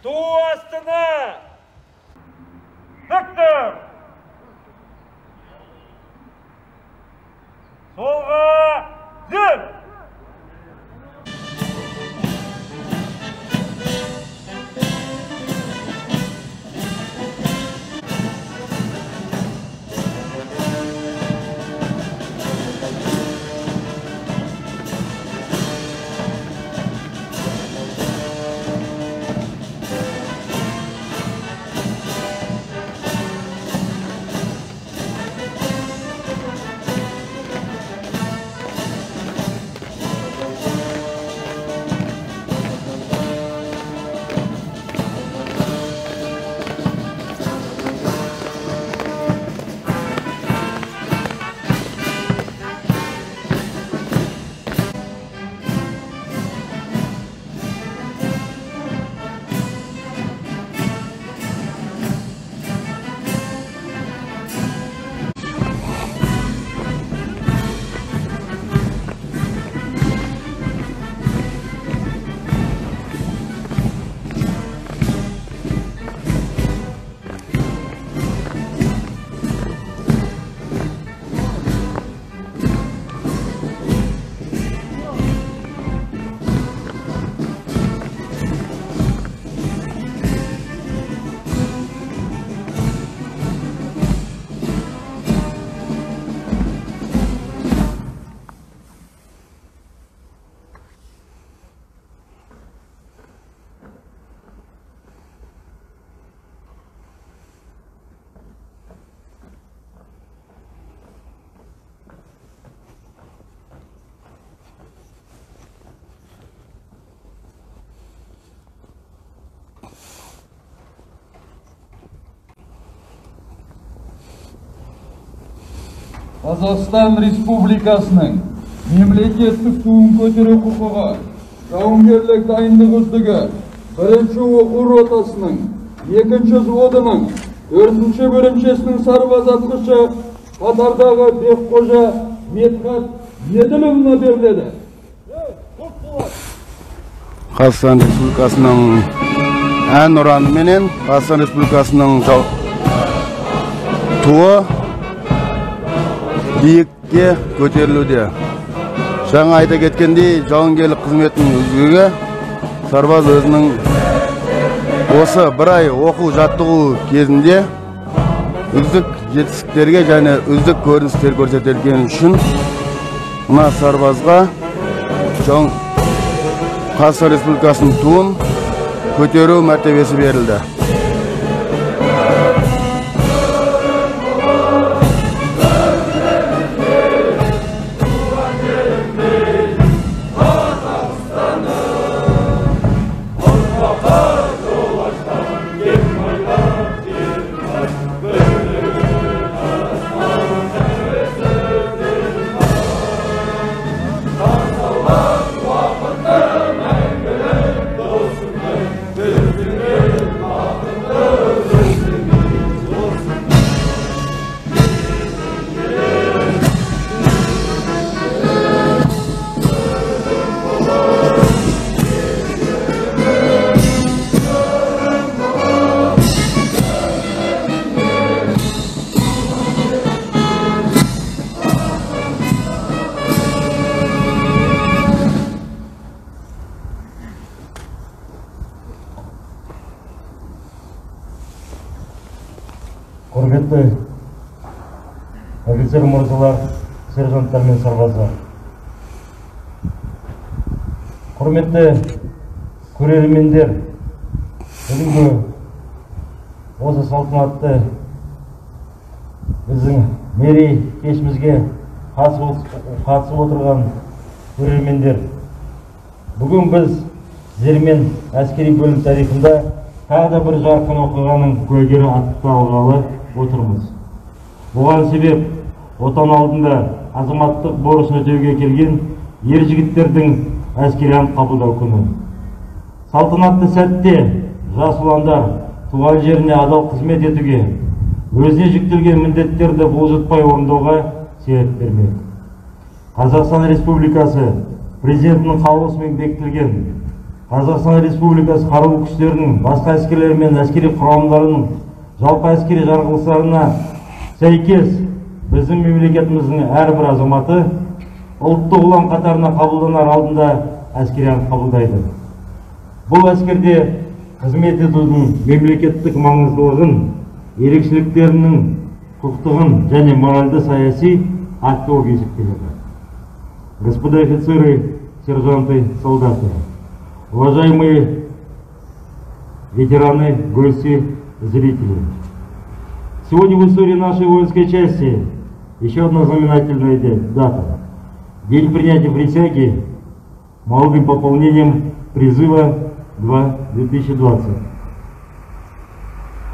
ту астына! Тіктір! Солға зіл! Қазақстан Республикасының мемлекеттік туын көтеру құқығы, жауынгерлік дайындық үздігі, бірінші оқу ротасының, екінші взводының, 4-ші бөлімшесінің сарбаз атқышы қатардағы Бекқожа Медхат Еділовна беріледі. Қазақстан Республикасының әнұраны менен Қазақстан Республикасының туы биікке көтерілуде. Жаңа айта кеткендей, жауынгерлік қызметтің үздігі сарбаз өзінің осы бір ай оқу жаттығу кезінде үздік жетістіктерге және үздік көріністер көрсетілген үшін мына сарбазға Қазақстан Республикасының туын көтеру мәртебесі берілді. Құрметті офицер мырзалар, сержанттар мен сарбаздар. Құрметті көрермендер, бүгінгі осы салтанатты біздің мерей кешімізге қатысып отырған көрермендер. Бүгін біз Зермен әскери бөлім тарихында тағы да бір жарқын оқиғаның куәгері аталғалы отырмыз. Бұған себеп отан алдында азаматтық борышын өтеуге келген ер жігіттердің әскери ант қабылдау күні. Салтанатты сәтте жас ұландар туған жеріне адал қызмет етуге, өзіне жүктелген міндеттерді бұлжытпай орындауға серт бермек. Қазақстан Республикасы президентінің қаулысымен бекітілген Қазақстан Республикасы қарулы күштерінің басқа әскерлер мен әскери құрамдарының жалпы әскери жарғылықтарына сәйкес біздің мемлекетіміздің әрбір азаматы ұлттық ұлан қатарына қабылданар алдында әскери ант қабылдайды. Бұл әскерде қызмет етудің мемлекеттік маңыздылығын, ерекшеліктерінің құқықтығын және моральды саяси актов есептеледі. Господа офицеры, сержанты, солдаты, уважаемые ветераны, гости, зрители. Сегодня в истории нашей воинской части еще одна знаменательная дата. День принятия присяги молодым пополнением призыва 2020.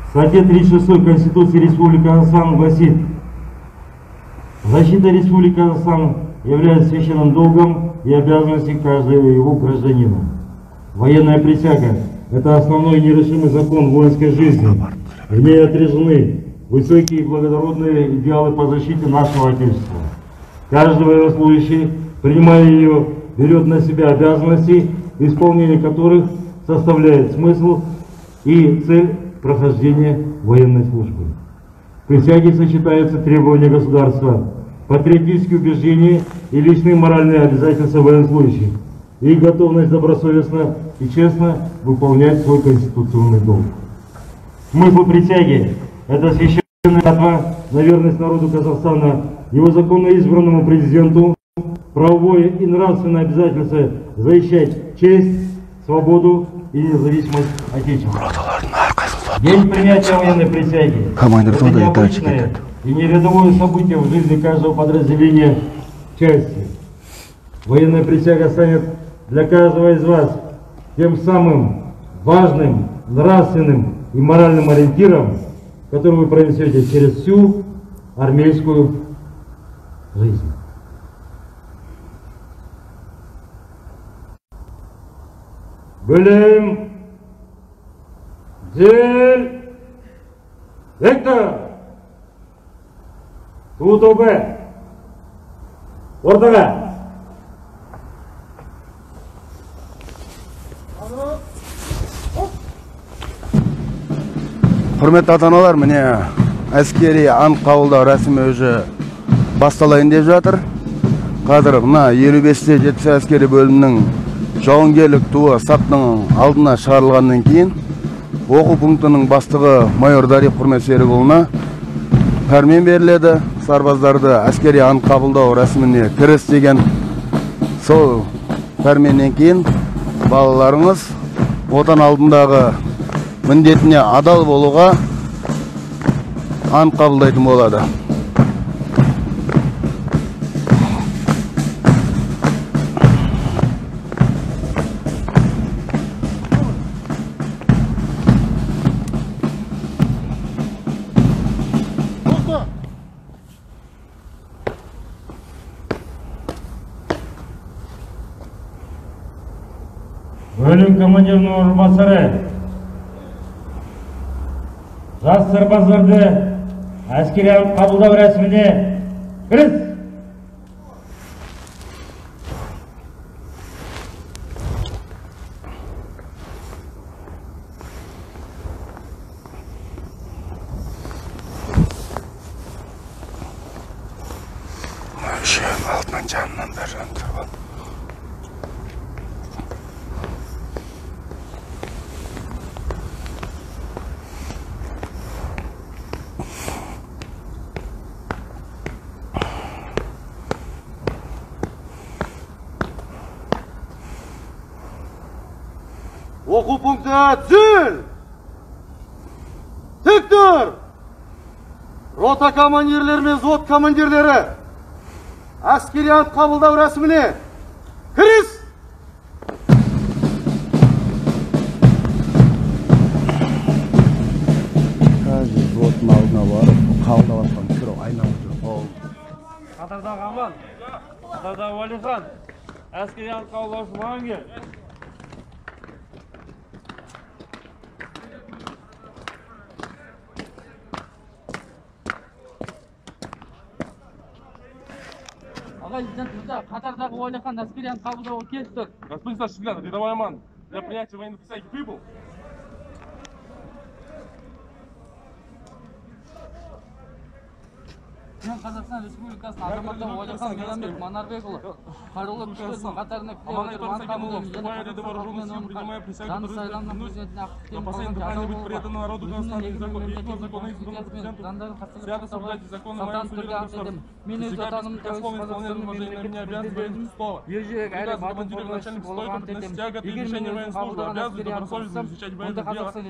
В статье 36 Конституции Республики Казахстан гласит: защита Республики Казахстан является священным долгом и обязанностью каждого его гражданина. Военная присяга – это основной нерешимый закон воинской жизни. В ней отражены высокие и благородные идеалы по защите нашего Отечества. Каждый военнослужащий, принимая ее, берет на себя обязанности, исполнение которых составляет смысл и цель прохождения военной службы. В присяге сочетаются требования государства, патриотические убеждения и личные моральные обязательства военнослужащих и готовность добросовестно и честно выполнять свой конституционный долг. Смысл присяги – это священная клятва на верность народу Казахстана, его законно избранному президенту, правовое и нравственное обязательство защищать честь, свободу и независимость Отечества. День принятия военной присяги – это необычное и не рядовое событие в жизни каждого подразделения части. Военная присяга станет для каждого из вас тем самым важным, нравственным и моральным ориентиром, который вы пронесете через всю армейскую жизнь. Бөлім, жел, вектор, ту тобы, ортаға. Құрметті ата-аналар, міне әскери ант қабылдау рәсімі уже басталайын деп жатыр. Қазір мына 55-те 70 әскери бөлімнің жауынгерлік туы саптың алдына шығарылғаннан кейін оқу пунктінің бастығы майор Дарип Құрмет Серікұлына пәрмен беріледі. Сарбаздарды әскери ант қабылдау рәсіміне кіріс деген сол пәрменнен кейін балаларыңыз отан алдындағы міндетіне адал болуға ант қабылдайтын болады. Бөлім командирінің орынбасары, жас сарбаздарды әскери ант қабылдау рәсіміне кіріс. Алтынан жанынан да жандырып ал. Оқу пункті түзіл! Тік тұр! Рота командирлері мен взвод командирлері әскери ант қабылдау рәсіміне кіріс! Қазір взводтың алдына барып, қабылдап атқан кісі айналып жүр. Қатардағы Аман, қатардағы Уәлихан, әскери ант қабылдаушы маған кел. Ағай, бізден қатардағы Уәлихан әскери ант қабылдауға келіп тұр. Господин старший лейтенант, рядовой Аман, для принятия военной присяги прибыл. Мен Қазақстан Республикасының азаматы Уәлихан Мейрамбек Манарбекұлы қарулы күштердің қатарына кіре отырып ант қабылдаймын заңды сайланған президентіне салтанатты түрде ант етемін. Мен өз отанымды тәуелсіз Қазақстанның мемлекеттік ержүрек әрі батыл қорғаушысы болып ант етемін. Егер мен өзім қабылдаған әскери ант тапсырсам, онда Қазақстан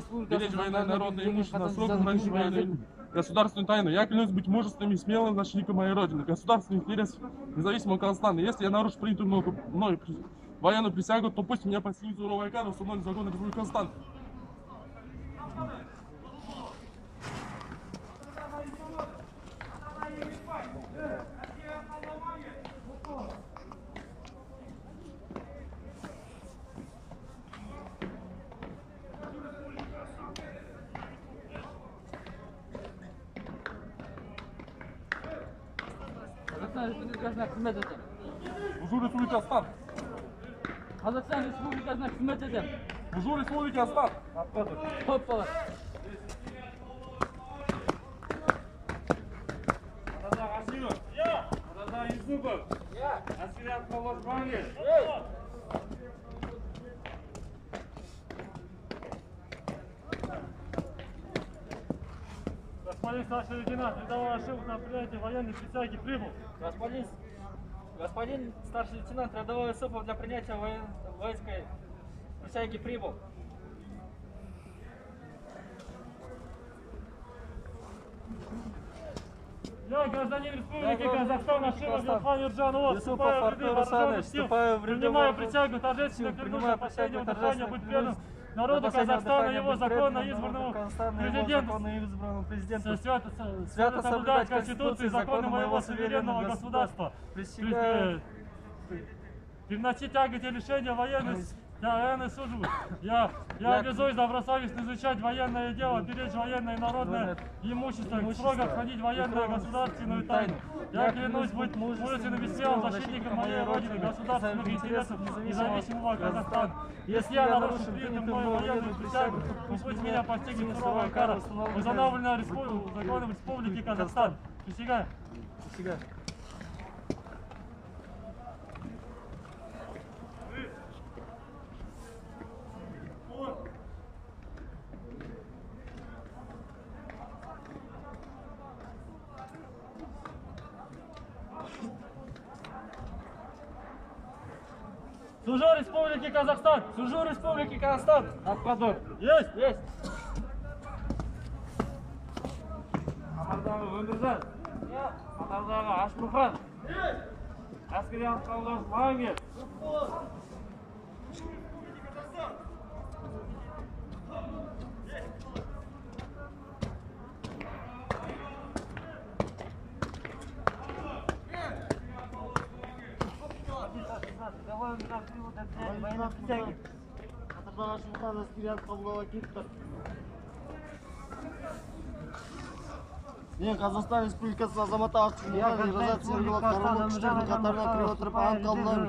Республикасының государственную тайну. Я клянусь быть мужественным и смелым защитником моей родины, государственных интересов независимого Казахстана. Если я нарушу принятую мной военную присягу, то пусть меня постигнет суровая кара, установленная законом Республики Казахстан. Қазақстан Республикасына қызмет етемін. Служу Республики Казахстан. Қазақстан Республикасына қызмет етемін. Служу Республики Казахстан. Көп болады. Атарда Қасимов. Атарда Юсупов. Әскери атқаулар Жуангер. Господин старший лейтенант, рядовой Ашимов на принятие военной присяги прибыл. Господин старший лейтенант рядовой Юсупов для принятия воинской присяги прибыл. Я, гражданин Республики Казахстан, Ашимов Юсуф Ерджанов, вступаю в ряды вооруженных сил, принимаю присягу торжественно клянусь до последнего дыхания быть предан народу Казахстана, его законно избранному президенту, свято соблюдать Конституцию и законы моего суверенного государства, переносить тяготи лишения военной службы. Я обязуюсь добросовестно изучать военное дело, беречь военное и народное имущество, строго хранить военную государственную тайну. Я клянусь быть мужественным и смелым защитником моей родины, государственных интересов независимого Казахстана. Если я нарушу принятую мною военную присягу, то пусть меня постигнет суровая кара, установленная законом Республики Казахстан. Присягаю. Присягаю. Служу Республике Казахстан! Служу Республике Казахстан! Отпадок! Есть! Есть! Қатардағы Өміржан. Қатардағы Ашмұхан. Әскери атқаулар Жуангер. Қатардағы Ашмұхан әскери атқауларға кетті. Мен Қазақстан Республикасы азаматы Артықмұхан Ерғазат Серікұлы қарулы күштердің қатарына кіре отырып ант қабылдаймын.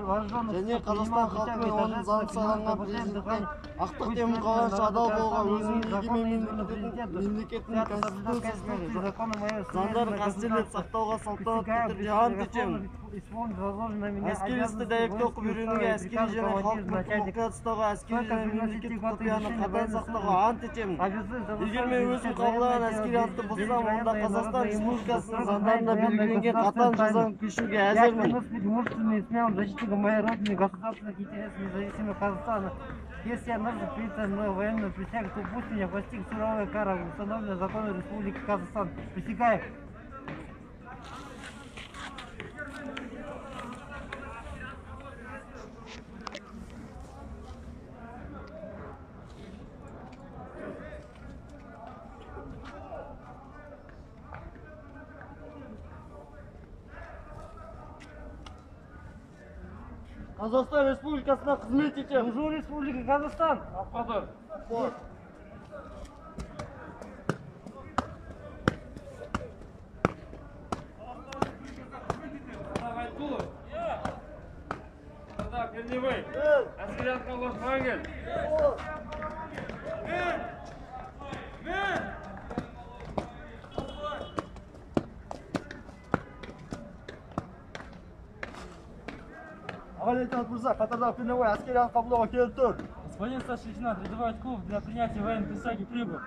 Және Қазақстан халқы мен оның заңды сайланған президенттен ақтық темір қалғанша адал болуға өзінің егемен мемлекеттің конституциясының заңдарын қастерлеп сақтауға салтанатты түрде ант етемін. Әскери істі дәйекті оқып үйренуге, әскери және халықтың құқықтарын ұстауға, әскери және мемлекеттік құпияны қатаң сақтауға ант етемін. Егер мен өзім қабылдаған әскери антты бұзсам, онда Қазақстан Республикасының заңдарында белгіленген қатаң жазаны кешуге әзірмін. Защитником моей родины, государственных интересов независимого Казахстана. Если я нужно принять мою военную присягу, то пусть меня постиг суровая кара, установленная законом Республики Казахстан. Присягаю. Қазақстан Республикасына қызмет етемін. Служу Республике Казахстан. Атпадок. Айтқұлов. Бердебай, әскери атқа ұласқан кел. Аға лейтенант Мырза, қатардағы передовой әскери ант қабылдауға келіп тұр. Господин старший лейтенант, рядовой Отков для принятия военной присяги прибыл.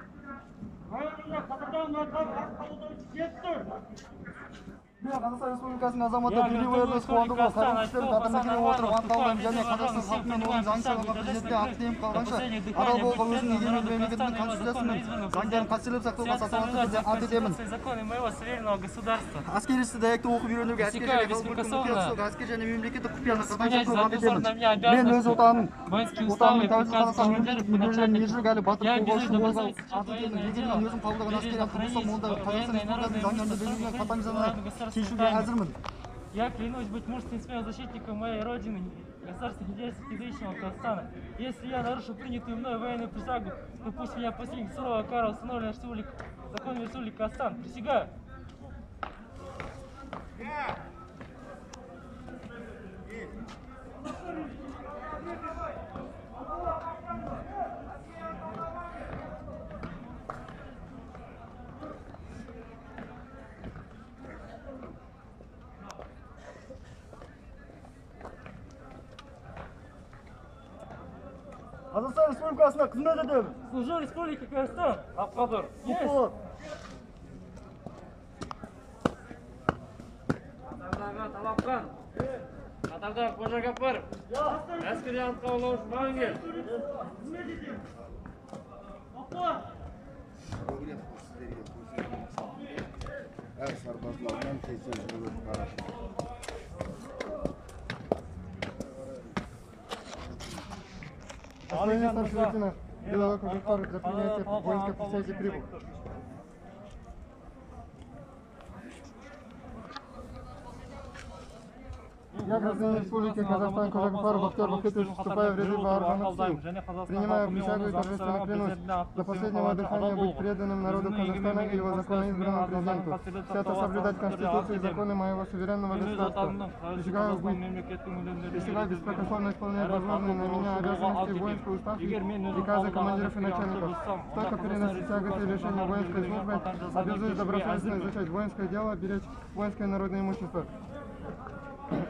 Қазақстан Республикасының азаматы передовой РС қуандығы қарулы күштер қатарына келіп отырып ант қабылдаймын және Қазақстан халқы мен оның заң шығарған президентіне ақ тиым қалғанша адал болуға өзінің егемен мемлекетінің конституциясы мен заңдарын қастерлеп сақтауға салтанатты түрде ант етемін. Законы моего суверенного государства. Әскери істі дәйекті оқып үйренуге әскери және мемлекеттік құпияны қатаң сақтауға ант етемін. Мен өз отанымның тәуелсіз Қазақстан мемлекетінің ержүрек әрі батыр болуға үшін болуға ант етемін. егер мен өзім қабылдаған әскери антты бұзсам, онда Қазақстан Республикасының заңдарында белгіленген қатаң жазаны кешуге әзірмін. Я клянусь быть мужественным и смелым защитником моей родины, государственных интересов независимого Казахстана. Если я нарушу принятую мной военную присягу, то пусть меня постигнет суровая кара, установленная законом Республики Казахстан. Присягаю. Қазақстан Республикасына қызмет етемін. Служу Республике Казахстан. Абхазар. Құп болады. Қатардағы Талапқан. Қатардағы Қожа Гапаров. Әскери ант қабылдаушы маған кел. әр сарбазлармен тез жүріп қарап. Господин старший лейтенант, рядовой Кожухаров для принятия воинской присяги прибыл. Я, гражданин Республики Казахстан, Кожухаров, актер Бахытович, вступая в ряды вооруженных сил, принимая присягу и торжественно клянусь до последнего дыхания быть преданным народу Казахстана и его законно избранному президенту, свято соблюдать Конституцию и законы моего суверенного государства, присягаю беспрекословно исполнять возложенные на меня обязанности воинской уставки, приказы командиров и начальников, стойко переносить тяготы и лишения воинской службы, обязуюсь добросовестно изучать воинское дело, беречь воинское и народное имущество.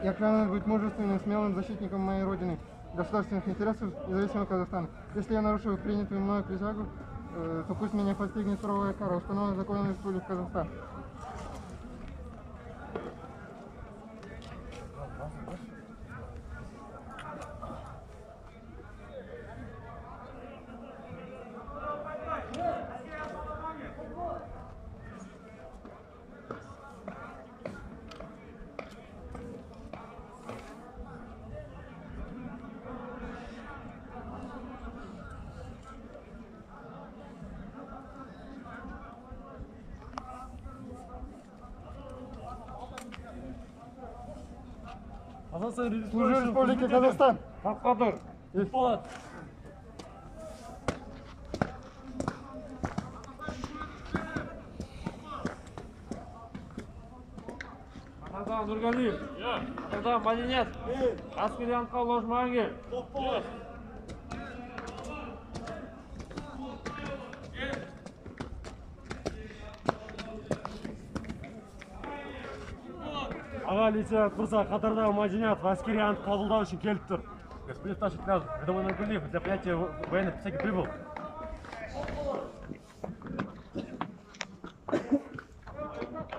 Я клянусь быть мужественным и смелым защитником моей родины, государственных интересов независимого Казахстана. Если я нарушу принятую мною присягу, то пусть меня постигнет суровая кара, установленная законом Республики Казахстан. Служу Республике Казахстан. Абхазар. Полат. Қатардағы Нұрғалиев. Қатардағы Мәдениет. Әскери антқа қабылдаушы маған кел. Аға лейтенант Мырза, қатардағы Мәдениет әскери ант қабылдау үшін келіп тұр. Господин старший лейтенант, рядовой Нұрғалиев для принятия военной присяги прибыл.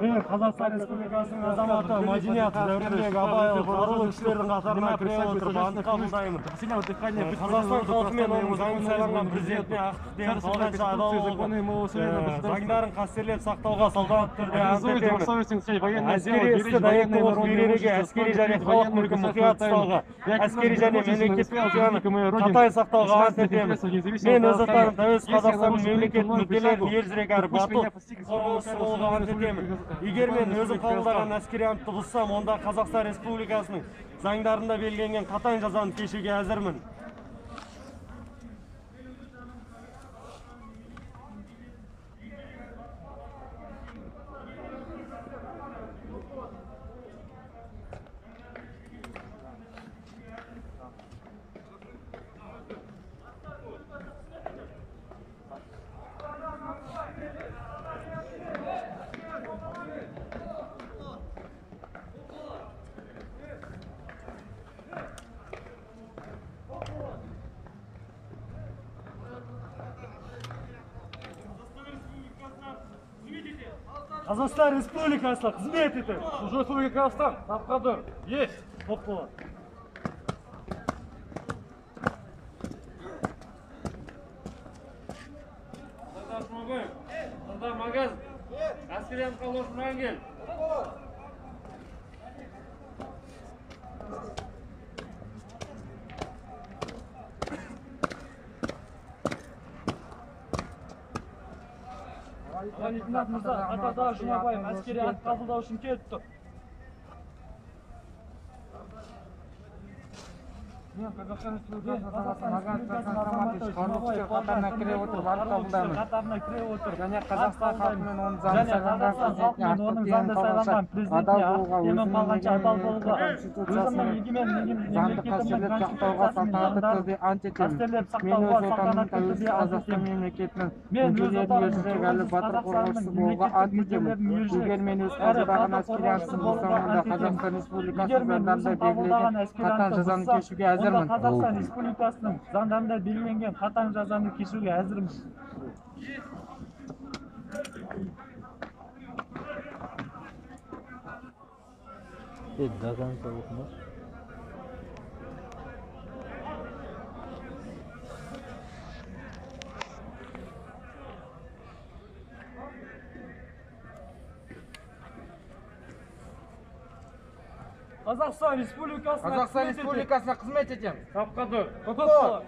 Мен Қазақстан Республикасының азаматы Мәдениет дәуіріндегі Абаев қарулы күштердің қатарына кіре отырып ант қабылдаймын. Қазақстан халқы мен оның заңын сайланған президентіне ақтық қалғанша адал болып, заңдарын қастерлеп сақтауға салтанатты түрде ант етемін. Әскери істі дәйекті оқып үйренуге, әскери және халық мүлкін мұқият ұстауға, әскери және мемлекеттік құпияны қатаң сақтауға ант етемін. Мен өз отаным тәуелсіз Қазақстанның мемлекет мүдделерін ержүрек әрі батыл қорғаушысы болуға ант етемін. Егер мен өзім қабылдаған әскери антты бұзсам, онда Қазақстан Республикасының заңдарында белгіленген қатаң жазаны кешуге әзірмін. Қазақстан Республикасына қызмет етіп, Служу Республики Казахстан, Сапқадыр, есть, топ болады. Сардар Жұмабаев, Сардар Магаз, әскери анықталушы Мангел. Лейтенант Мырза, Сардар Жұмабаев, әскери ант қабылдау үшін келіп тұр. Мен Қазақстан Республикасы азаматы қарулы қатарына кіре отырып ант қабылдаймын. Және Қазақстан халқы мен оның заңды сайланған президентіне адал болуға, өзінің заңды қастерлеп сақтауға салтанатты түрде ант етемін. Мен өз отанымның тәуелсіз Қазақстан мемлекетінің мүдделерін ержүрек әрі батыр қорғаушысы болуға ант етемін. Егер мен өз қабылдаған әскери анттың бұзғанымда Қазақстан Республикасы заңдарында белгіленген қатаң жазаны кешуге әзірмін. Қазақстан Республикасының заңдарында белгіленген қатаң жазаны кешуге әзірмін. Қазақстан Республикасына қызмет етемін. Сапқадыр. Сапқадыр.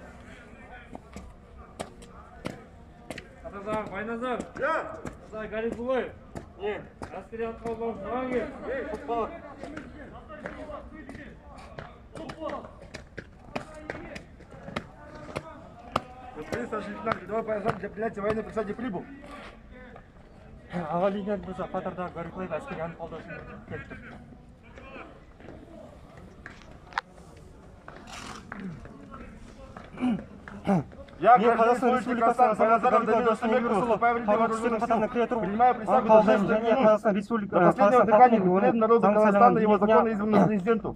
Атазар Байназар. Атазар Гарифулаев. Әскери ант қабылдаушы Мангел. Сапқадыр. Господин старший лейтенант, рядовой Байназар для принятия военной присяги прибыл. Аға лейтенант Мырза, қатардағы Гарифулаев әскери ант қабылдау үшін келіп тұр. Я, Қазақстан Республикасының Байназаров Данил Асылбекұлы, принимаю присягу Қазақстан Республикасының народа Казахстана и его законно избранному президенту.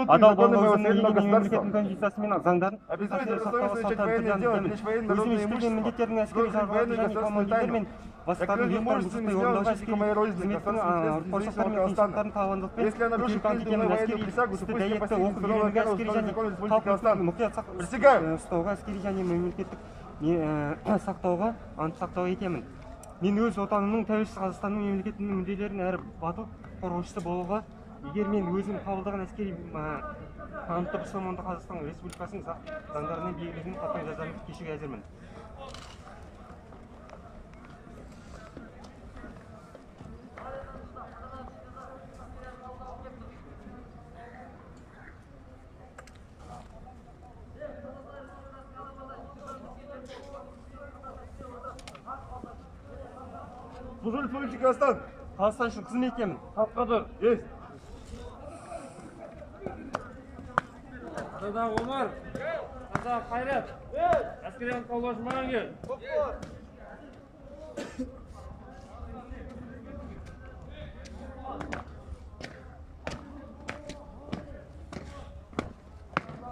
Адал болуға, өзінің мемлекеттің конституциясы мен заңдарын обязуюсь добросовестно изучать военное дело, беречь военное народное имущество, служить военную государственную тайну, закрыть имущественные сделанные защитником моей родины, Казахстана. Если я нарушу принятую мою военную присягу, то пусть мне постигнет суровая кара установленного законом Республики Казахстан. Присягаю! ұстауға, әскери және мемлекеттік сақтауға, ант сақтау етемін. Мен өз отанымның тәуелсіз Қазақстанның мемлекетінің мүдделерін әрі батыл қорғаушысы болуға, егер мен өзім қабылдаған әскери антты бұзсам, онда Қазақстан Республикасының заңдарына белгіленген қатаң жазаны кешуге әзірмін. Служу Республики Казахстан. Қазақстан үшін қызмет етемін. Сапқадыр. Есть. Атазар Омар. Атазар Қайрат. Әскери ант қабылдаушы Мангел.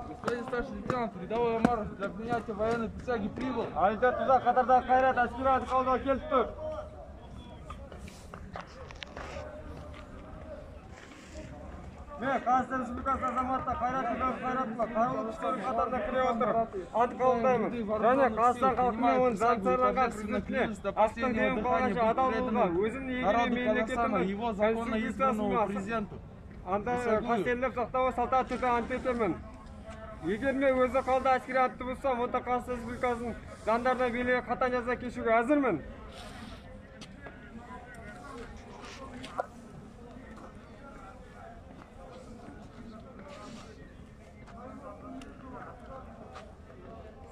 Господин старший лейтенант, рядовой Омар для принятия военной присяги прибыл. Алидар Туза, қатардағы Қайрат, әскери ант қабылдауға келіп тұр. Мен Қазақстан Республикасы азаматы Қайрат Туза Қайратұлы қарулы күштердің қатарына кіре отырып, ант қабылдаймын. Және Қазақстан халқы мен оның заңды сайланған президентіне астың дейін қалғанша адал болуға, өзімнің егемен мемлекетімнің конституциясына қастерлеп сақтауға салтанатты түрде ант етемін. Егер мен өзі қалды әскери антты бұзсам, онда Қазақстан Республикасының заңдарына белгіленген қатаң жаза кешуге әзірмін.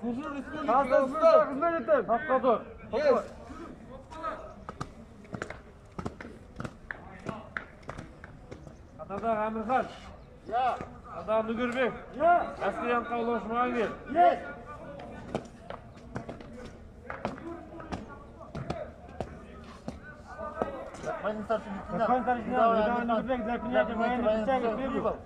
Служу Республики Қазақстан Республикасына қызмет етемін. Сапқадыр. Атазар Әмірхан. Атазар Нүгірбек. Әскери ант қабылдаушы Мангел. Господин старший лейтенант, рядовой Нүгірбек для принятия военной присяги прибыл.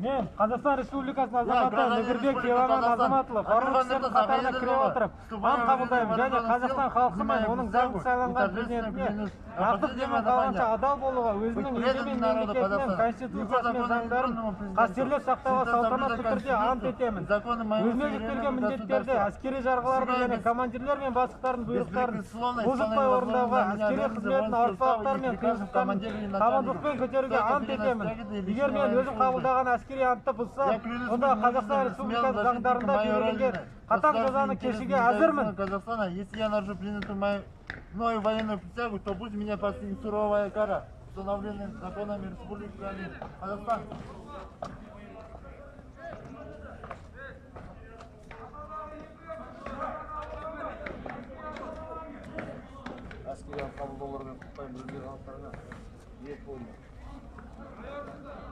Мен Қазақстан Республикасының азаматы Нігірбек Еламан Азаматұлы барлық кісілердің қатарына кіре отырып, ант қабылдаймын және Қазақстан халқы мен оның заңды сайланған президентіне ақтық демін қалғанша адал болуға, өзінің елі мен мемлекетінің конституциясы мен заңдарын қастерлеп сақтауға салтанатты түрде ант етемін. Өзіме жүктелген міндеттерді әскери жарғылардың және командирлер мен бастықтардың бұйрықтарын бұлжытпай орындауға, әскери қызметін ауыртпалықтар мен қиыншылықтарын табандылықпен көтеруге ант етемін. Егер мен өзім қабылдаған әскери антты бұзсам, онда Қазақстан Республикасы заңдарында белгіленген қатаң жазаны кешуге әзірмін. Казахстана, если я нарушил принятую мною военную присягу, то пусть меня постигнет суровая кара, установленная законами Республики Казахстан.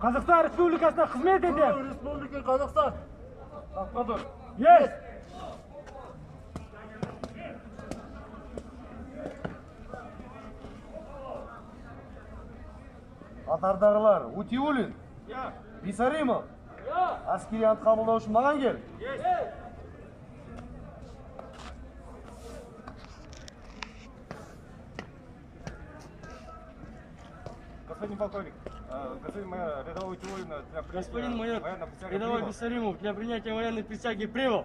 Қазақстан Республикасына қызмет етемін. Республика Казахстан. Есть! Қатардағылар, Утиулин, Бисаримов, әскери ант қабылдау үшін маған кел. Господин полковник, господин майор рядовой Утиулин для Господин майор рядовой Бисаримов для принятия военной присяги прибыл.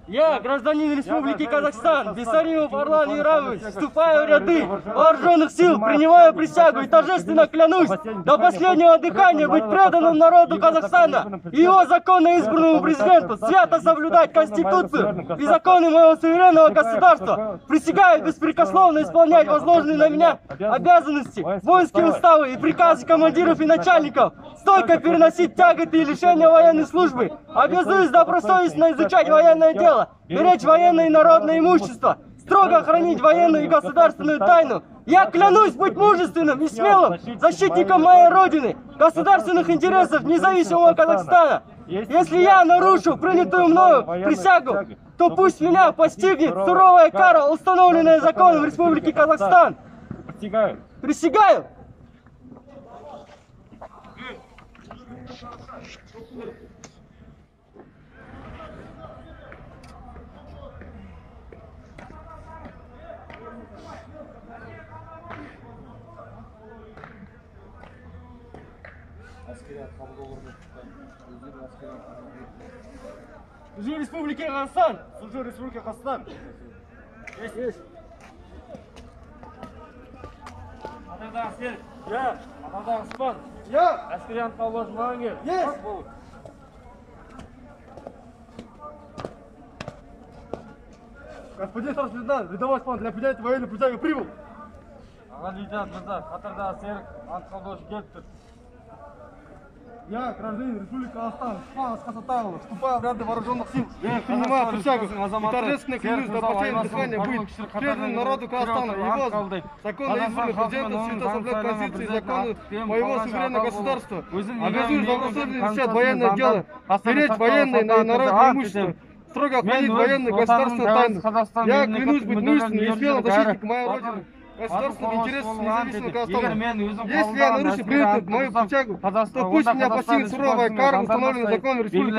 Я, гражданин Республики Казахстан, Бисаримов Орлан Ярович, вступаю в ряды вооруженных сил, принимаю присягу и торжественно клянусь до последнего дыхания быть преданным народу Казахстана и его законно избранному президенту, свято соблюдать Конституцию и законы моего суверенного государства. Присягаю беспрекословно исполнять возложенные на меня обязанности, воинские уставы и приказы командиров и начальников, стойко переносить тяготы и лишения военной службы, обязуюсь добросовестно изучать военное дело, беречь военное и народное имущество, строго хранить военную и государственную тайну. Я клянусь быть мужественным и смелым защитником моей родины, государственных интересов независимого Казахстана. Если я нарушу принятую мною присягу, то пусть меня постигнет суровая кара, установленная законом Республики Казахстан. Присягаю. Присягаю. Служу Республике Казахстан. Служу Республике Казахстан. Есть. Атардағы Серік, Я. Атардағы Спан, Я. әскери ант қабылдау үшін маған кел. Есть. Господин старший лейтенант, рядовой Спан для принятия военной присяги прибыл. Аға лейтенант мырза, Қатардағы Серік ант қабылдаушы келіп тұр. Я, гражданин Республики Казахстан, Спан Асқасатаевич, вступаю в ряды вооруженных сил, принимаю присягу и торжественно клянусь до последнего дыхания быть преданным народу Казахстана, его законно избранным президентом, свято соблюдать Конституцию и законы моего суверенного государства, обязуюсь добросовестно изучать военное дело, беречь военное и народное имущество, строго охранить военную государственную тайну. Я клянусь быть мужественным и смелым защитником моей родины, государственных интересов независимого Казахстана. Если я нарушу принятую мою присягу, то пусть меня постигнет суровая кара, установленная законом Республики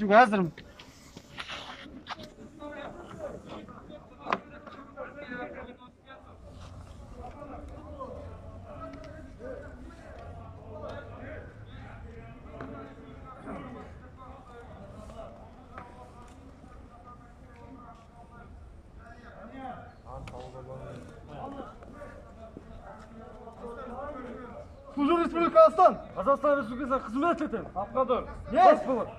Казахстан. Служу Республики Казахстан. Қазақстан Республикасына қызмет етемін. Атқадыр. Есть болып.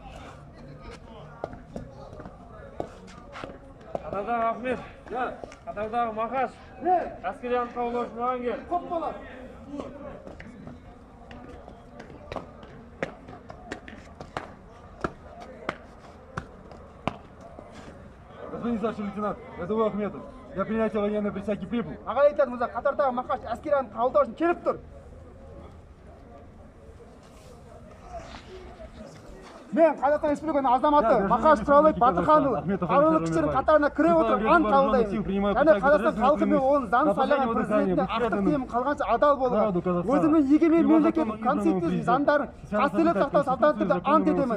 Қатардағы Ахмет, Қатардағы Мақаш, әскери ант қабылдау үшін маған кел. Көп болады. Господин старший лейтенант, рядовой Ахметов, для принятия военной присяги прибыл. Аға лейтенант мырза, Қатардағы Мақаш әскери ант қабылдау үшін келіп тұр. Мен Қазақстан Республикасының азаматы Мақаш Тұралбек Батырханұлы қарулы күштердің қатарына кіре отырып ант қабылдаймын. Және Қазақстан халқы мен оның заң сайлаған президентіне ақтық тиым қалғанша адал болуға, өзімнің егемен мемлекеттік конституцияның заңдарын қастерлеп сақтау салтанатты түрде ант етемін.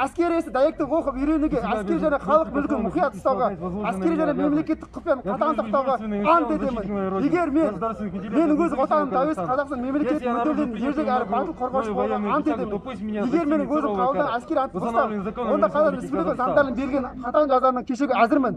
Әскери істі дәйекті оқып үйренуге, әскери және халық мүлкін мұқият ұстауға, әскери және мемлекеттік құпияны қатаң сақтауға ант етемін. Егер менің өз отаным тәуелсіз Қазақстан мемлекеттік мүдделерін ержүрек әрі батыл қорғаушы болуға ант етемін. Егер менің өзім қабылдаған әскери ант бұзсам, онда Қазақстан Республикасы заңдарының берген қатаң жазаны кешуге әзірмін.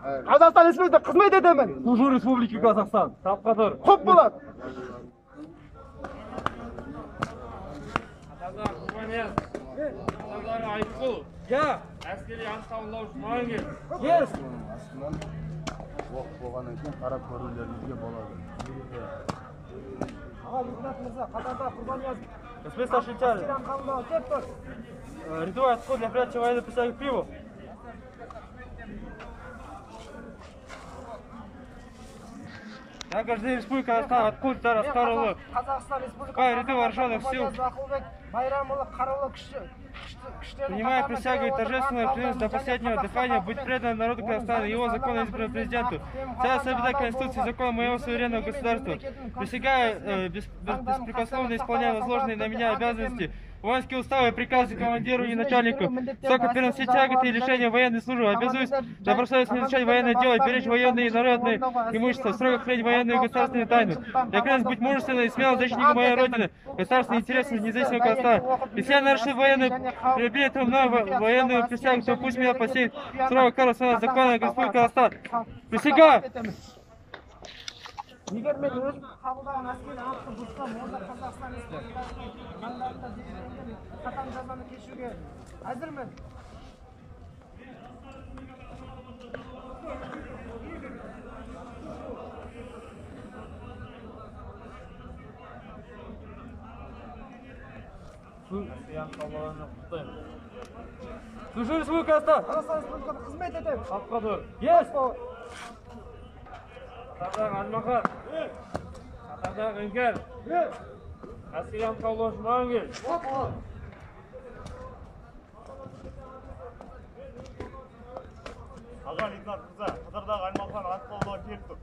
Қазақстан Республикасында қызмет етемін. Служу Республике Казахстан. Тапқа тұр. Құп болады. Әскери ант қабылдаушы маған кел. Астынан оқ болғаннан кейін қарап көрулеріңізге болады. Аға лейтенант мырза, қатарда Құрбанияз. Господин старший лейтенант, Қабылдау кеп тұр. рядовой отход для принятия военной присяги к прибыл. Я гражданин Республики Казахстан, откуда Аскарұлы, ряды вооруженных сил, Байрамұлы қарулы принимая присягу и торжественную клянусь до последнего дыхания быть преданным народу Казахстана и его законно избранному президенту, вся соблюдать Конституцию и закон моего суверенного государства, присягая беспрекословно исполняя возложенные на меня обязанности, воинские уставы, приказы командиру и начальнику, срока переносить тяготы и лишения военной службы, обязуюсь добросовестно изучать военное дело, беречь военные и народные имущества, строго хранить военную и государственную тайну. Я клянусь быть мужественным и смелым защитником моей родины, государственных интересов независимого Казахстана. Если я нарушил приобретенную мною военную присягу, то пусть меня посеет строго кара своего закона Республики Казахстан. Присягаю! Егер мен өзім қабылдаған әскери антты бұзсам, онда Қазақстан Республикасының заңдарында белгіленген қатаң жазаны кешуге әзірмін. Служу Республики Казахстан! Қазақстан Республикасында қызмет етемін. Тапқа тұр. Есть! Қатардағы Әлмахан. Қатардағы Іңкер. Әскери ант қабылдаушы маған кел. Аға лейтенант мырза, қатардағы Әлмахан ант қабылдауға келіп тұр.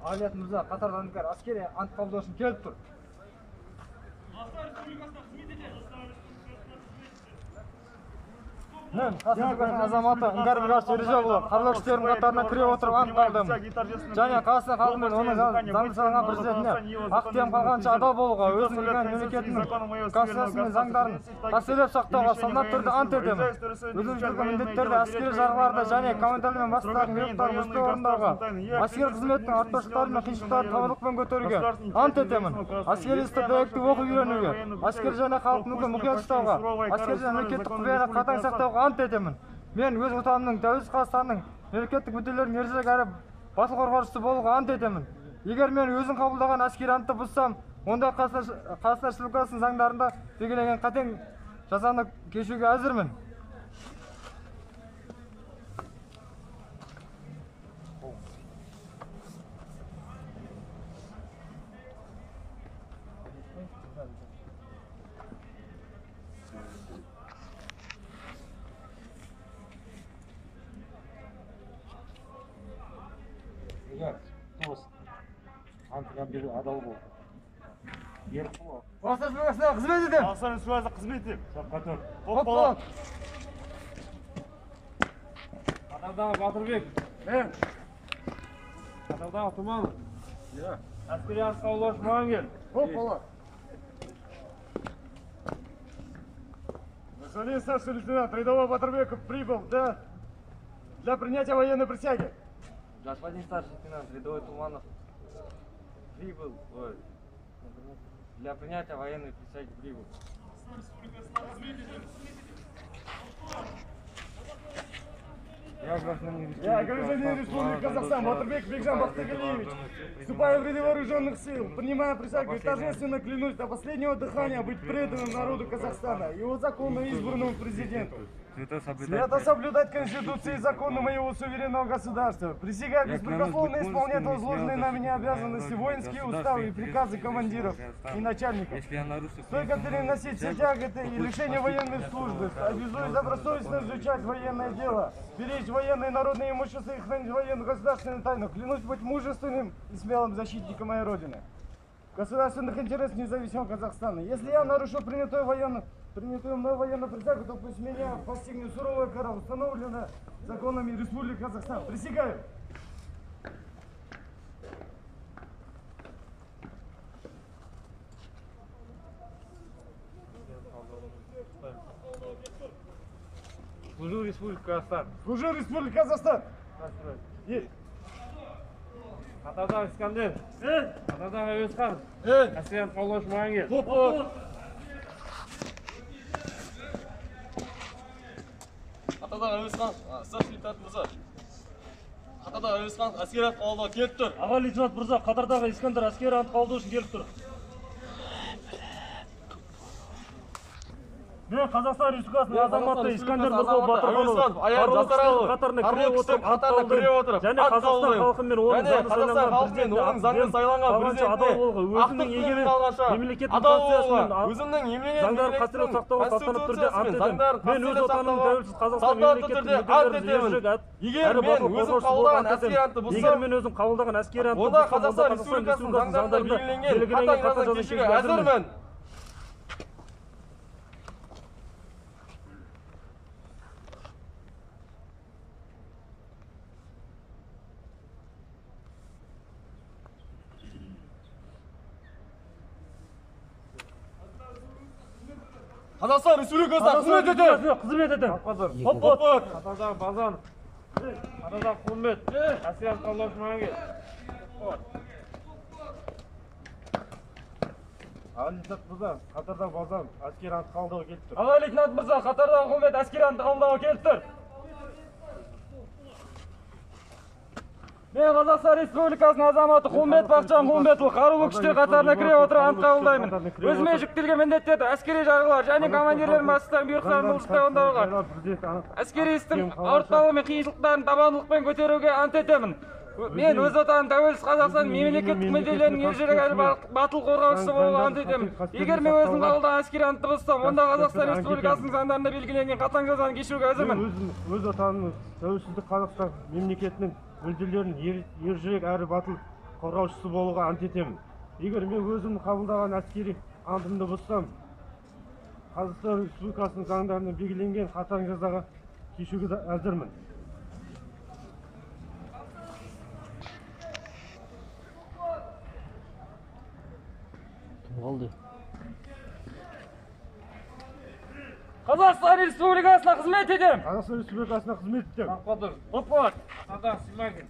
Аға лейтенант мырза, қатардағы Іңкер әскери ант қабылдау үшін келіп тұр. Мен Қазақстан Республикасының азаматы Іңкәр Бекаш Ережеұлы қарулы күштердің қатарына кіре отырып ант қабылдым. Және Қазақстан халқы мен оның заңды сайланған президентіне ақ тиым қалғанша адал болуға, өзінің елген мемлекетінің конституциясы мен заңдарын қастерлеп сақтауға салтанатты түрде ант етемін. Өзім жүктелген міндеттерді әскери жарғыларды және командирлер мен бастықтардың бұйрықтарын мұзды орындауға, әскери қызметтің артықшылықтары мен қиыншылықтарын табандылықпен көтеруге ант етемін. Әскери істі дәйекті оқып үйренуге, әскери және халық мүлкін мұқият ұстауға, әскери және мемлекеттік құпияны қатаң сақтауға ант етемін. Мен өз отанымның тәуелсіз Қазақстанның мемлекеттік мүдделерін ержүрек әрі батыл қорғаушысы болуға ант етемін. Егер мен өзім қабылдаған әскери антты бұзсам, онда Қазақстан Республикасының заңдарында белгіленген қатаң жазаны кешуге әзірмін. Антыға беру адал бол. Ерік бол. Қазақстан Республикасына қызмет етемін. Қазақстан Республикасына қызмет етемін. Тапқа тұр. Оқ болады. Қатардағы Батырбек. Мен. Қатардағы Тұманов. Әскери ант қабылдаушы маған кел. Оқ болады. Господин старший лейтенант рядовой Батырбеков прибыл для принятия военной присяги. Господин старший лейтенант рядовой Туманов прибыл для принятия военной присяги прибыл. Я Я, гражданин Республики Казахстан, Батырбек Бекжан Бахтыгалиевич, вступая в ряды вооруженных сил, принимая присягу и торжественно клянусь до последнего дыхания быть преданным народу Казахстана, его законно избранному президенту. Свято соблюдать Конституцию и законы моего суверенного государства. Присягаю беспрекословно исполнять возложенные на меня обязанности, воинские уставы и приказы командиров и начальников. Стойко переносить все тяготы и лишения военной службы. Обязуюсь добросовестно изучать военное дело, беречь военное и народное имущество и хранить военную государственную тайну. Клянусь быть мужественным и смелым защитником моей родины, государственных интересов независимого Казахстана. Если я нарушу принятую мной военную присягу, то пусть меня постигнет суровая кара, установленная законами Республики Казахстан. Присягаю. Служу Республике Казахстан. Служу Республике Казахстан. Есть. Атадағы Искандер. Атадағы Әуезхан. Әскерін қаулаушы Мағангер. Атадағы Әуезхан, старший лейтенант мырза. Атадағы Әуезхан әскери ант қабылдауға келіп тұр. Аға лейтенант мырза, Қатардағы Искандер әскери ант қабылдау үшін келіп тұр. Мен Қазақстан Республикасының азаматы Искандер Нұрғол Батырханұлы қарулы қатарына кіре отырып, және Қазақстан халқы мен оның заңды сайланған президентіне өзінің егемен мемлекеттік конституциясымен заңдарын қастерлеп сақтауға салтанатты түрде ант етемін. Мен өз отанымның тәуелсіз Қазақстан мемлекеттік мүдделерін әрі батыл қорғаушысы болуға ант етемін. Егер мен өзім қабылдаған әскери антты бұзсам, онда Қазақстан Республикасының заңдарында белгіленген қатаң жаза кешуге әзірмін. Қазақстан Республикасына қызмет етемін. Қызмет етемін. Атадағы Базанов. Атадағы Құлмет. Әскери ант қабылдаушы Мағангер. Аға лейтенант мырза, Қатардағы Базанов әскери ант қабылдауға келіп тұр. Аға лейтенант мырза, Қатардағы Құлмет әскери ант қабылдауға келіп тұр. Мен Қазақстан Республикасының азаматы Құлмет Бақытжан Құлметұлы қарулы күштер қатарына кіре отырып ант қабылдаймын. Өзіме жүктелген міндеттерді әскери жарғылар және командирлердің бастықтарының бұйрықтарын бұлжытпай орындауға, әскери істің ауыртпалығы мен қиыншылықтарын табандылықпен көтеруге ант етемін. Мен өз отаным тәуелсіз Қазақстан мемлекеттік мүдделерінің ержүрек әрі батыл қорғаушысы болуға ант етемін. Егер мен өзім қабылдаған әскери антты бұзсам, онда Қазақстан Республикасының заңдарында белгіленген қатаң жазаны кешуге әзірмін. Өз отанымның тәуелсіздік Қазақстан мемлекетінің мүдделерін ержүрек әрі батыл қорғаушысы болуға ант етемін. Егер мен өзім қабылдаған әскери антымды бұзсам, Қазақстан Республикасының заңдарында белгіленген қатаң жазаға кешуге әзірмін. Қазақстан Республикасына қызмет етемін. Қазақстан Республикасына қызмет етемін. Отпат. Атадағы Симакин.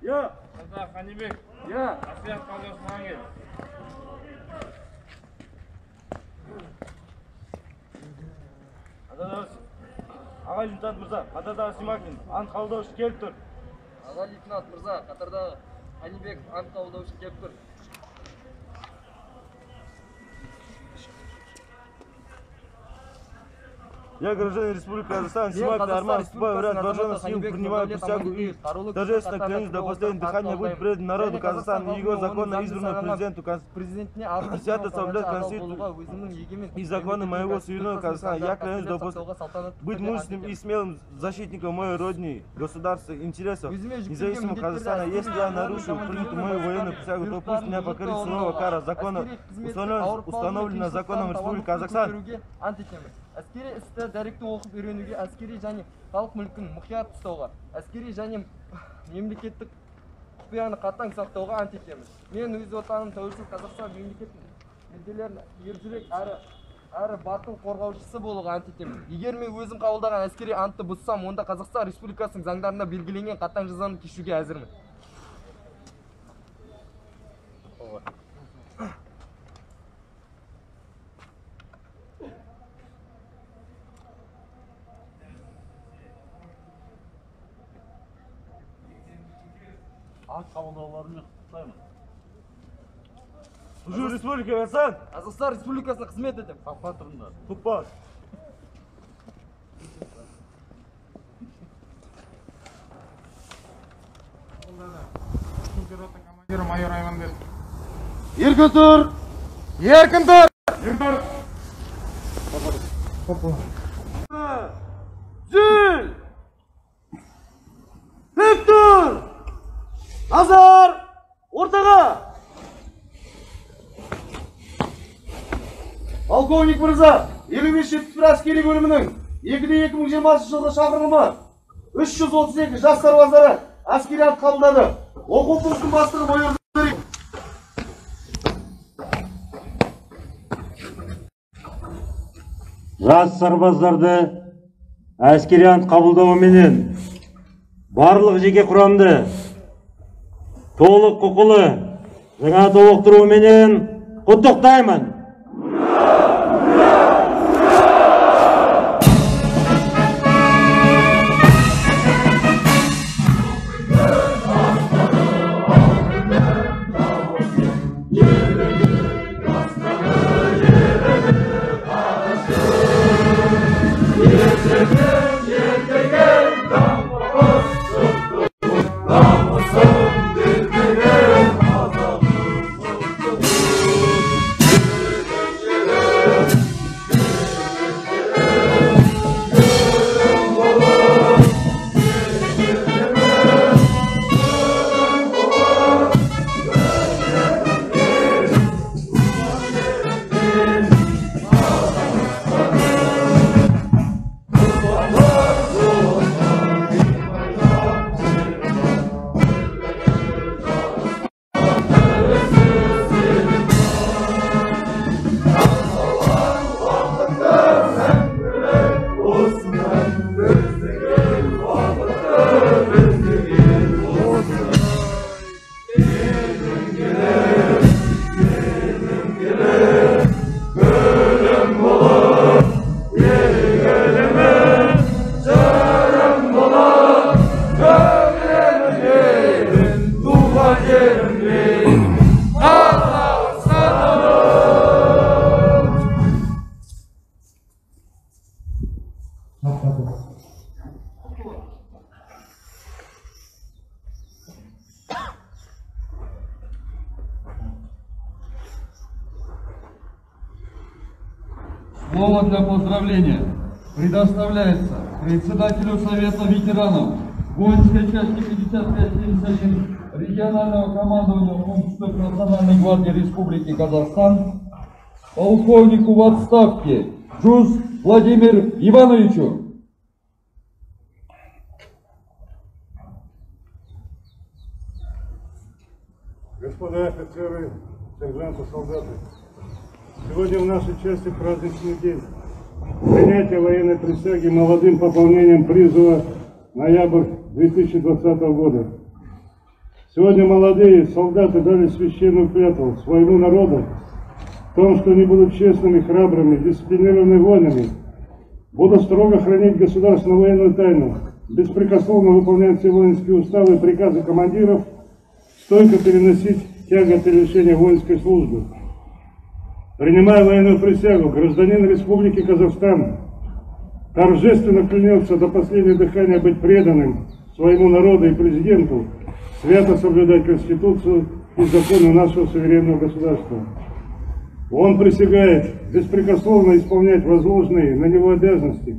Атадағы Қанибек. Әскери ант қабылдаушы Мағангер. Аға лейтенант мырза, Қатардағы Симакин ант қабылдау үшін келіп тұр. Аға лейтенант мырза, Қатардағы Қанибек ант қабылдау үшін келіп тұр. Я, гражданин Республики Казахстан, Симакин Арман, вступаю в ряд вооруженных сил, принимаю присягу и торжественно клянусь до последнего дыхания быть предан народу Казахстана и его законно избранному президенту, свято соблюдать Конституцию и законы моего суверенного Казахстана. Я клянусь быть мужественным и смелым защитником моей родины, государства, интересов независимого Казахстана. Если я нарушу принятую мою военную присягу, то пусть меня покорит суровая кара закона, установленная законом Республики Казахстан. Әскери істі дәректі оқып үйренуге, әскери және халық мүлкін мұқият ұстауға, әскери және мемлекеттік құпияны қатаң сақтауға ант етемін. Мен өз отаным тәуелсіз Қазақстан мемлекеттік мүдделерін ержүрек әрі батыл қорғаушысы болуға ант етемін. Егер мен өзім қабылдаған әскери антты бұзсам, онда Қазақстан Республикасының заңдарында белгіленген қатаң жазаны кешуге әзірмін. Ақ қабылдауларымен құттықтаймын. Служу республике Қазақстан. Қазақстан Республикасына қызмет етем. Қақпа тұрыңдар. Тұппас. Командирі майор Айманбек. Еркін тұр! Еркін тұр! Еркін тұр! Жүл! Тіп тұр! Назар! Ортаға! Полковник мырза, 55-71 әскери бөлімінің 2020 жылғы шақырылымы 332 жас сарбаздары әскери ант қабылдады. Оқу пунктінің бастығы майор Зарипов. Жас сарбаздарды әскери ант қабылдауыменен барлық жеке құрамды толық құқылы жаңа толықтыруыменен құттықтаймын. Слово для поздравления предоставляется председателю Совета ветеранов воинской части 5571 регионального командования Омской национальной гвардии Республики Казахстан, полковнику в отставке Джуз Владимиру Ивановичу. Господа офицеры, сержанты, солдаты, сегодня в нашей части праздничный день. Принятие военной присяги молодым пополнением призыва ноябрь 2020 года. Сегодня молодые солдаты дали священную клятву своему народу в том, что они будут честными, храбрыми, дисциплинированными воинами, будут строго хранить государственную военную тайну, беспрекословно выполнять все воинские уставы и приказы командиров, стойко переносить тяготы лишения воинской службы. Принимая военную присягу, гражданин Республики Казахстан торжественно клянется до последнего дыхания быть преданным своему народу и президенту, свято соблюдать Конституцию и законы нашего суверенного государства. Он присягает беспрекословно исполнять возложенные на него обязанности,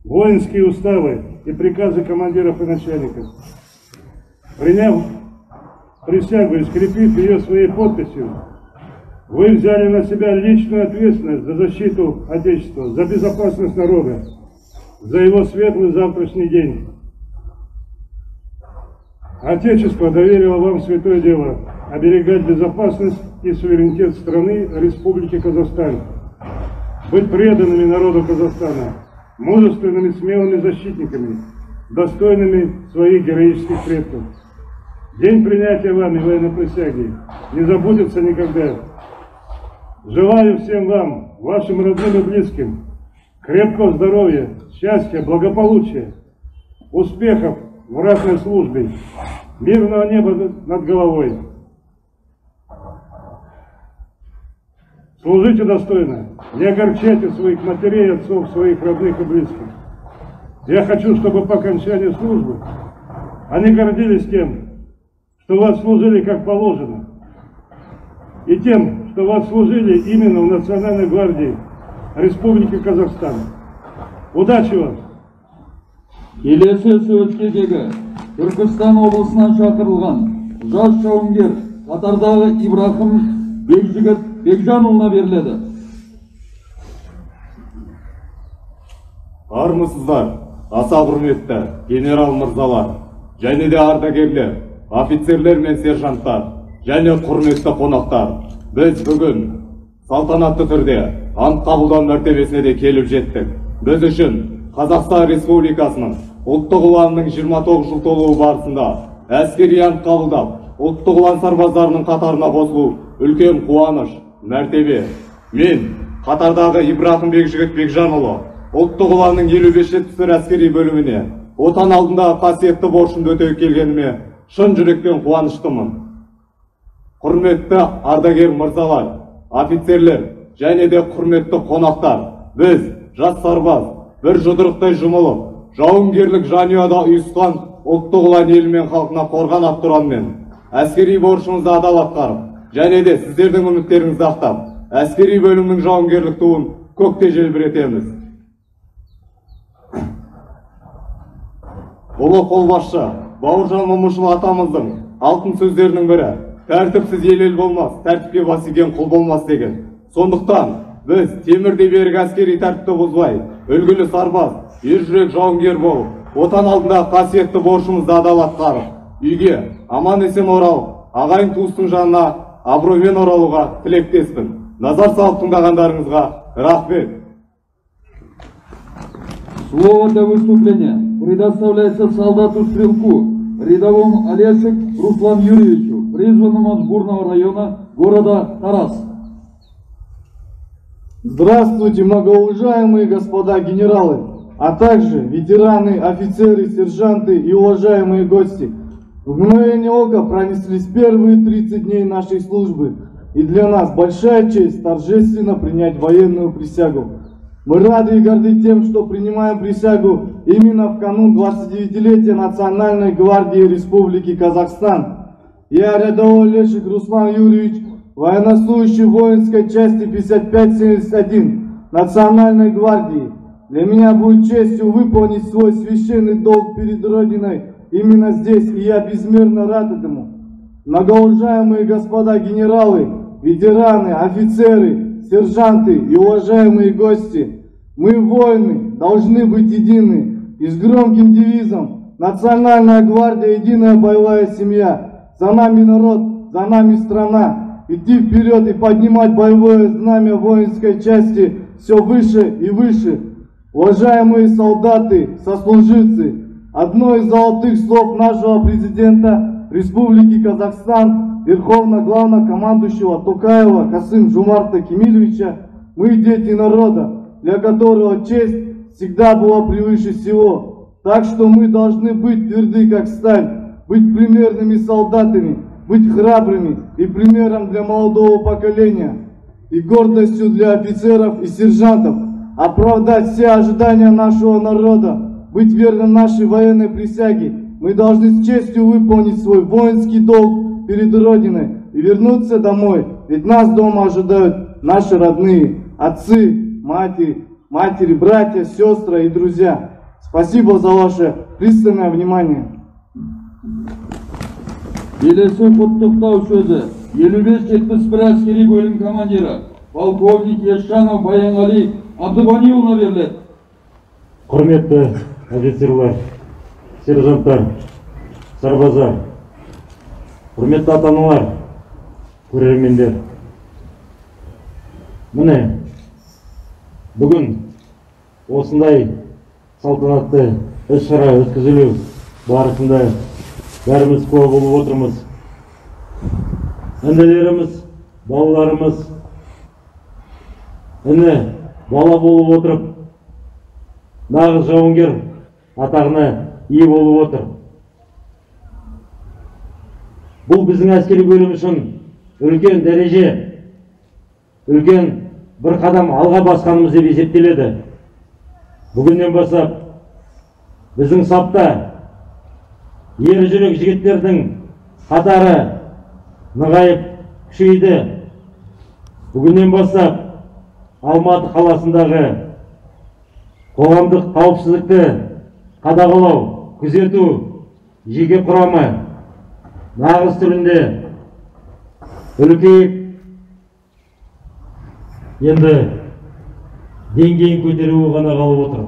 воинские уставы и приказы командиров и начальников. Приняв присягу и скрепив ее своей подписью, вы взяли на себя личную ответственность за защиту Отечества, за безопасность народа, за его светлый завтрашний день. Отечество доверило вам святое дело – оберегать безопасность и суверенитет страны Республики Казахстан, быть преданными народу Казахстана, мужественными, смелыми защитниками, достойными своих героических предков. День принятия вами военной присяги не забудется никогда. Желаю всем вам, вашим родным и близким, крепкого здоровья, счастья, благополучия, успехов в ратной службе, мирного неба над головой. Служите достойно, не огорчайте своих матерей, отцов, своих родных и близких. Я хочу, чтобы по окончании службы они гордились тем, что вы отслужили как положено, и тем, что вы отслужили именно в Национальной гвардии Республики Казахстан. Удачи вам! Келесі сөзге Түркістан облысынан шақырылған жас жауынгер қатардағы Ибрахим Бекжігіт Бекжанұлына беріледі. Армысыздар, аса құрметті генерал мырзалар, және де ардагерлер, офицерлер мен сержанттар, және құрметті қонақтар. Біз бүгін салтанатты түрде ант қабылдау мәртебесіне де келіп жеттік. Біз үшін Қазақстан Республикасының ұлттық ұланының 29 жыл толуы барысында әскери ант қабылдап, ұлттық ұлан сарбаздарының қатарына қосылу үлкен қуаныш, мәртебе. Мен қатардағы Ибрахим Бекжігіт Бекжанұлы ұлттық ұланның 55-71 әскери бөліміне отан алдындағы қасиетті борышымды өтеуге келгеніме шын жүректен қуаныштымын. Құрметті ардагер мырзалар, офицерлер және де құрметті қонақтар, біз жас сарбаз бір жұдырықтай жұмылып, жауынгерлік жанұяда ұйысқан ұлттық ұлан елі мен халқына қорғанып тұрғанмен, әскери борышымызды адал атқарып, және де сіздердің үміттеріңізді ақтап, әскери бөлімнің жауынгерлік туын көкте желбіретеміз. Ұлы қолбасшы Бауыржан Момышұлы атамыздың алтын сөздерінің бірі: тәртіпсіз ел болмас, тәртіпке бас иген құл болмас деген. Сондықтан біз темірдей берік әскери тәртіпті бұзбай, үлгілі сарбаз, ержүрек жауынгер болып, отан алдындағы қасиетті борышымызды адал атқарып, үйге аман есен оралып, ағайын туыстың жанына абыроймен оралуға тілектеспін. Назар салып тыңдағандарыңызға рахмет. Слово для выступления предоставляется солдату-стрелку рядовому Олесик Руслану Юрьевичу, призванному от Бурного района города Тарас. Здравствуйте, многоуважаемые господа генералы, а также ветераны, офицеры, сержанты и уважаемые гости. В мгновение ока пронеслись первые 30 дней нашей службы, и для нас большая честь торжественно принять военную присягу. Мы рады и горды тем, что принимаем присягу именно в канун 29-летия Национальной гвардии Республики Казахстан. Я рядовой Олесик Руслан Юрьевич, военнослужащий воинской части 5571 Национальной гвардии. Для меня будет честью выполнить свой священный долг перед Родиной именно здесь, и я безмерно рад этому. Многоуважаемые господа генералы, ветераны, офицеры, сержанты и уважаемые гости, мы, воины, должны быть едины и с громким девизом «Национальная гвардия – единая боевая семья». За нами народ, за нами страна. Идти вперед и поднимать боевое знамя воинской части все выше и выше. Уважаемые солдаты, сослуживцы, одно из золотых слов нашего президента Республики Казахстан, Верховного Главнокомандующего Токаева Касым-Жомарта Кемелевича: мы дети народа, для которого честь всегда была превыше всего. Так что мы должны быть тверды как сталь, быть примерными солдатами, быть храбрыми и примером для молодого поколения, и гордостью для офицеров и сержантов, оправдать все ожидания нашего народа, быть верным нашей военной присяге. Мы должны с честью выполнить свой воинский долг перед Родиной и вернуться домой, ведь нас дома ожидают наши родные, отцы, матери, братья, сестры и друзья. Спасибо за ваше пристальное внимание. Келесі құттықтау сөзі 55-71 әскери бөлім командирі полковник Ешанов Баянғали Абдыбаниұлына беріледі. Құрметті офицерлар, сержанттар, сарбаздар, құрметті ата-аналар, көрермендер. Міне, бүгін осындай салтанатты іс-шара өткізілу барысында бәріміз куә болып отырмыз. Інілеріміз, балаларымыз, іні бала болып отырып, нағыз жауынгер атағына ие болып отыр. Бұл біздің әскери бөлім үшін үлкен дәреже, үлкен бір қадам алға басқанымыз деп есептеледі. Бүгіннен бастап біздің сапта ер жүрек жігіттердің қатары нығайып күшейді. Бүгіннен бастап Алматы қаласындағы қоғамдық қауіпсіздікті қадағалау, күзету жеке құрамы нағыз түрінде үлкейіп, енді деңгейін көтеруі ғана қалып отыр.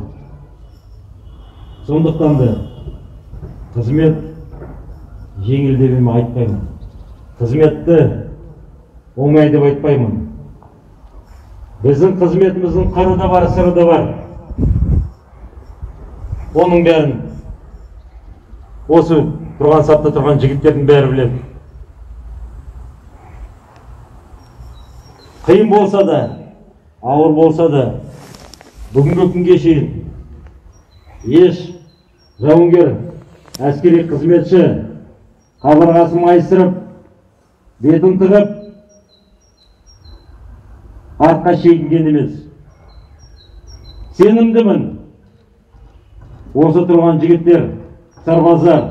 Сондықтан да қызмет жеңіл деп айтпаймын. Қызметті оңай деп айтпаймын. Біздің қызметіміздің қыры да бар, сыры да бар. Оның бәрін осы тұрған сапта тұрған жігіттердің бәрі біледі. Қиын болса да, ауыр болса да, бүгінгі күнге шейін еш жауынгер, әскери қызметші қабырғасын майыстырып, бетін тығып, артқа шегінген емес. Сенімдімін, осы тұрған жігіттер, сарбаздар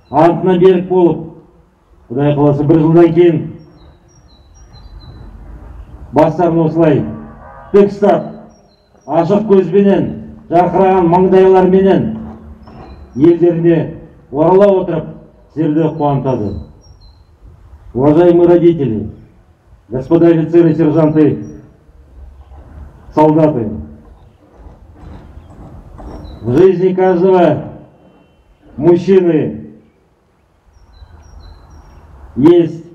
антына берік болып, Құдай қаласа бір жылдан кейін бастарын осылай тік ұстап, ашық көзбенен, жарқыраған маңдайларменен елдеріне орала отырып, сіздерді қуантады. Уважаемые родители, господа офицеры, сержанты, солдаты, в жизни каждого мужчины есть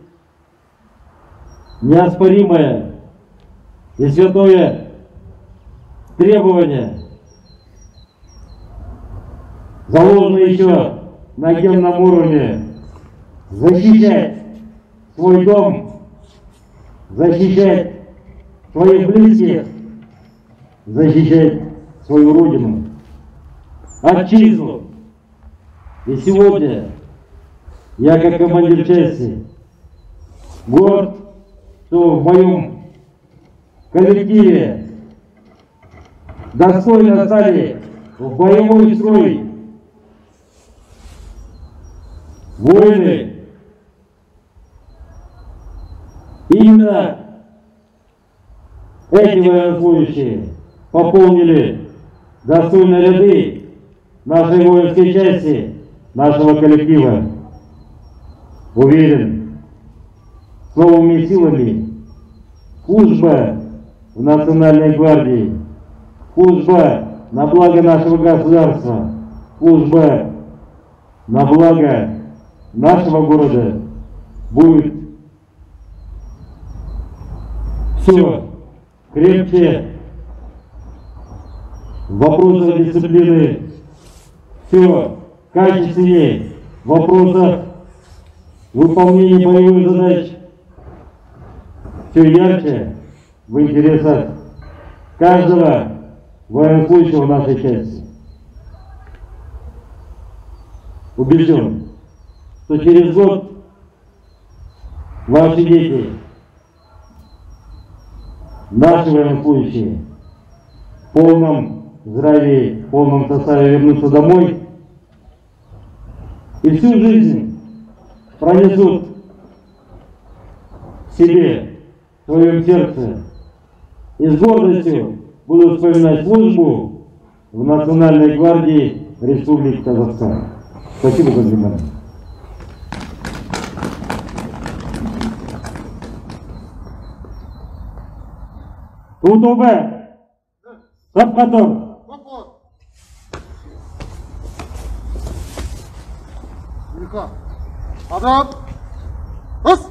неоспоримое и святое требование, заложенное еще на генном уровне, защищать свой дом, защищать своих близких, защищать свою родину, отчизну. И сегодня я, как командир части, горд, что в моем коллективе достойно стали в боевой строй воины. Именно эти военнослужащие пополнили достойные ряды нашей воинской части, нашего коллектива. Уверен, с новыми силами служба в Национальной гвардии, служба на благо нашего государства, служба на благо нашего города будет все крепче в вопросах дисциплины, все качественнее в вопросах выполнения боевых задач, все ярче в интересах каждого военнослужащего нашей части. Убежден, что через год ваши дети, наши военнослужащие в полном здравии, в полном составе вернутся домой и всю жизнь пронесут в себе, в своем сердце и с гордостью будут вспоминать службу в Национальной гвардии Республики Казахстан. Спасибо за внимание. Утубе, Сапкатор. Адам! Бас!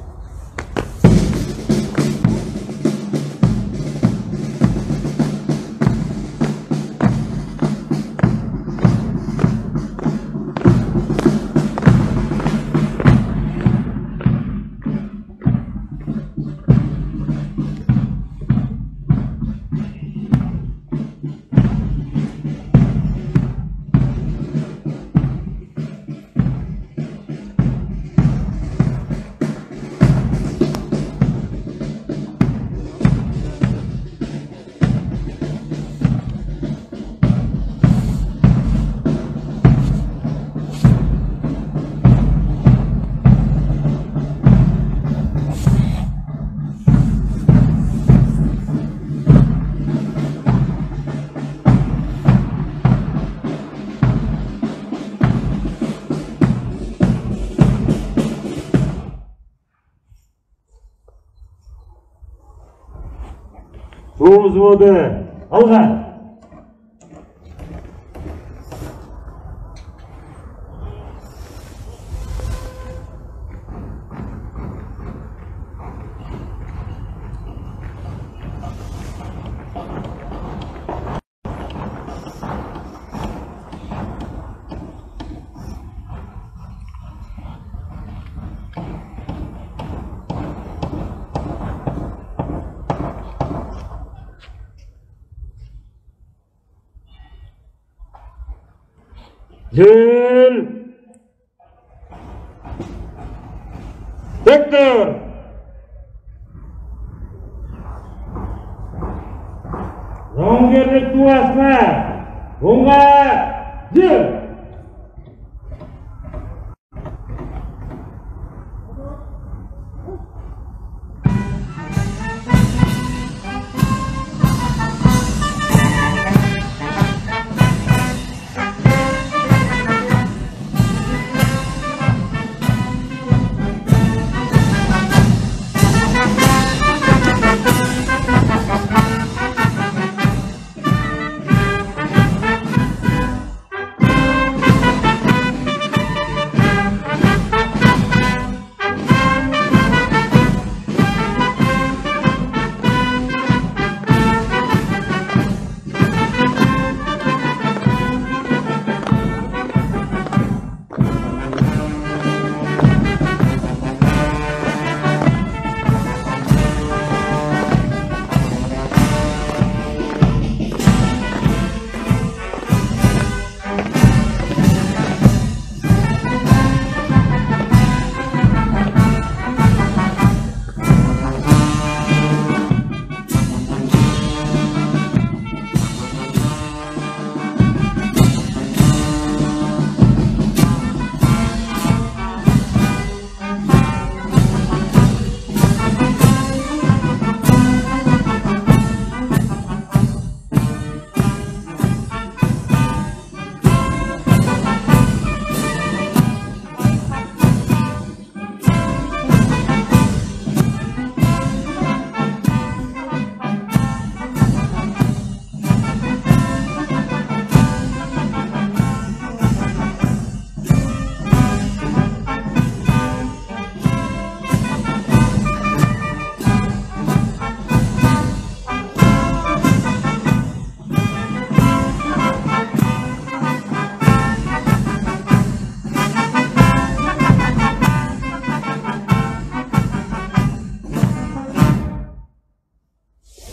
Бу взводы алға. Жел! Вектор! Жауынгерлік туасына оңға жел!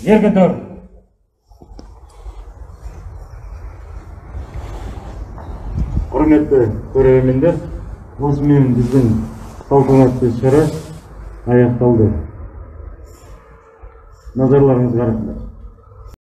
Жерге тұр. Құрметті көрермендер, осымен біздің салтанатты шара аяқталды. Назарларыңызға рахмет.